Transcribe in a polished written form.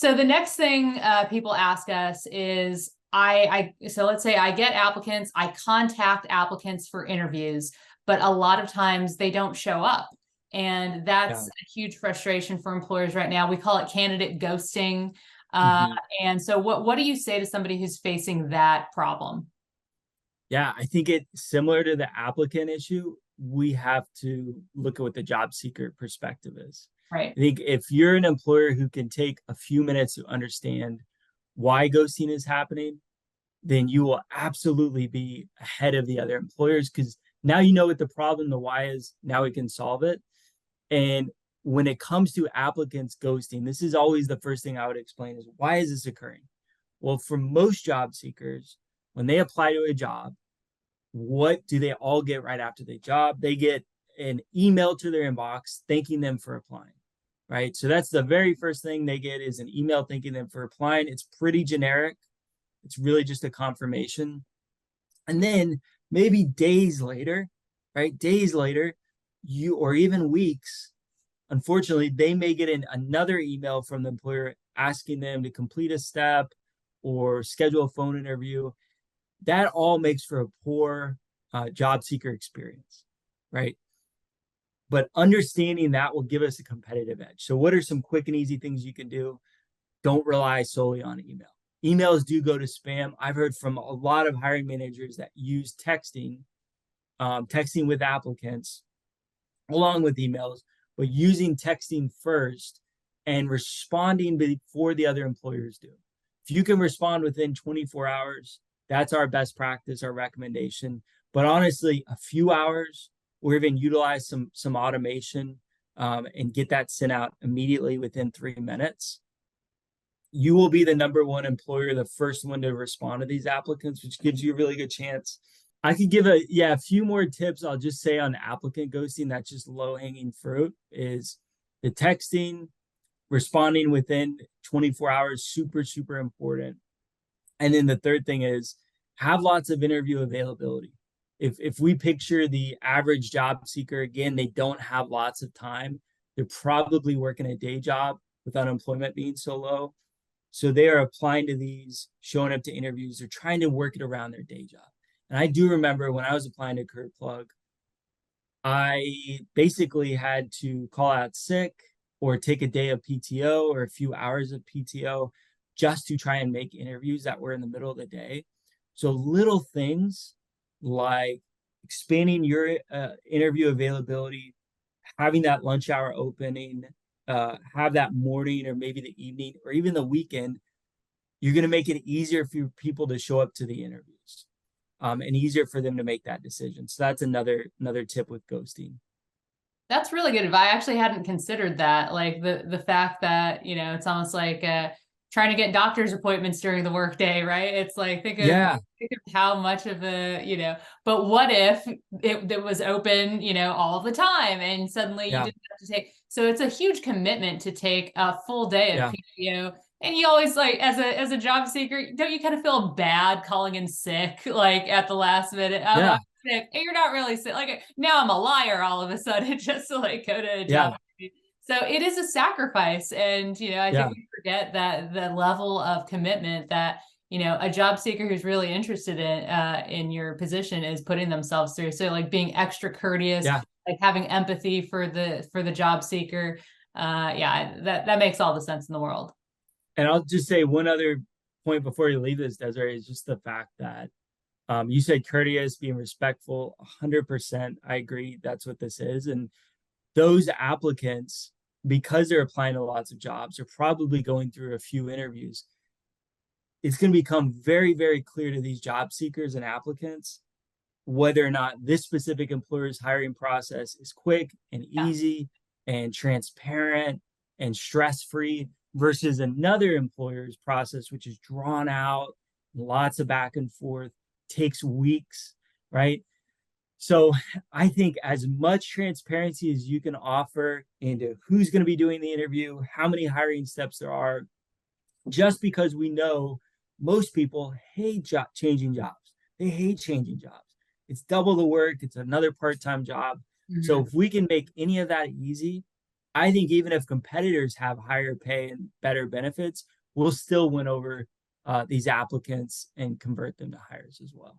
So the next thing people ask us is, so let's say I get applicants, I contact applicants for interviews, but a lot of times they don't show up. And Yeah. that's a huge frustration for employers right now. We call it candidate ghosting. Uh, Mhm. and so what do you say to somebody who's facing that problem? Yeah, I think it's similar to the applicant issue. We have to look at what the job seeker perspective is. Right. I think if you're an employer who can take a few minutes to understand why ghosting is happening, then you will absolutely be ahead of the other employers because now you know what the problem, the why is, now we can solve it. And when it comes to applicants ghosting, this is always the first thing I would explain is why is this occurring? Well, for most job seekers, when they apply to a job, what do they all get right after the job? They get an email to their inbox thanking them for applying, right? So that's the very first thing they get is an email thanking them for applying. It's pretty generic. It's really just a confirmation. And then maybe days later, right? Days later, you or even weeks, unfortunately, they may get another email from the employer asking them to complete a step or schedule a phone interview. That all makes for a poor job seeker experience, right? But understanding that will give us a competitive edge. So, what are some quick and easy things you can do? Don't rely solely on email. Emails do go to spam. I've heard from a lot of hiring managers that use texting with applicants along with emails, but using texting first and responding before the other employers do. If you can respond within 24 hours, that's our best practice, our recommendation. But honestly, a few hours or even utilize some automation and get that sent out immediately within 3 minutes. You will be the number one employer, the first one to respond to these applicants, which gives you a really good chance. I could give a few more tips. I'll just say on applicant ghosting, that's just low hanging fruit is the texting, responding within 24 hours, super, super important. And then the third thing is have lots of interview availability. If we picture the average job seeker, again, they don't have lots of time. They're probably working a day job with unemployment being so low. So they are applying to these, showing up to interviews. They're trying to work it around their day job. And I do remember when I was applying to Career Plug, I basically had to call out sick or take a day of PTO or a few hours of PTO just to try and make interviews that were in the middle of the day. So little things like expanding your interview availability, having that lunch hour opening, have that morning or maybe the evening or even the weekend, you're going to make it easier for people to show up to the interviews and easier for them to make that decision. So that's another tip with ghosting. That's really good advice. I actually hadn't considered that. Like the fact that, it's almost like trying to get doctor's appointments during the workday, right? It's like Yeah, think of how much of but what if it was open, all the time and suddenly you yeah, didn't have to take, so it's a huge commitment to take a full day of yeah, PTO. And you always like as a job seeker, don't you kind of feel bad calling in sick like at the last minute? yeah, Sick. You're not really sick. Like now I'm a liar all of a sudden just to like go to a yeah, job. So it is a sacrifice. And, I think yeah, we forget that the level of commitment that, a job seeker who's really interested in your position is putting themselves through. So like being extra courteous, yeah. like having empathy for the job seeker. Yeah, that makes all the sense in the world. And I'll just say one other point before you leave this, Desiree, is just the fact that you said courteous, being respectful, 100%. I agree. That's what this is. And those applicants, because they're applying to lots of jobs, are probably going through a few interviews. It's going to become very, very clear to these job seekers and applicants whether or not this specific employer's hiring process is quick and Yeah. easy and transparent and stress free versus another employer's process, which is drawn out, lots of back and forth, takes weeks, right? So I think as much transparency as you can offer into who's going to be doing the interview, how many hiring steps there are, just because we know most people hate changing jobs. They hate changing jobs. It's double the work, it's another part time job. So Mhm. if we can make any of that easy, I think even if competitors have higher pay and better benefits, we'll still win over these applicants and convert them to hires as well.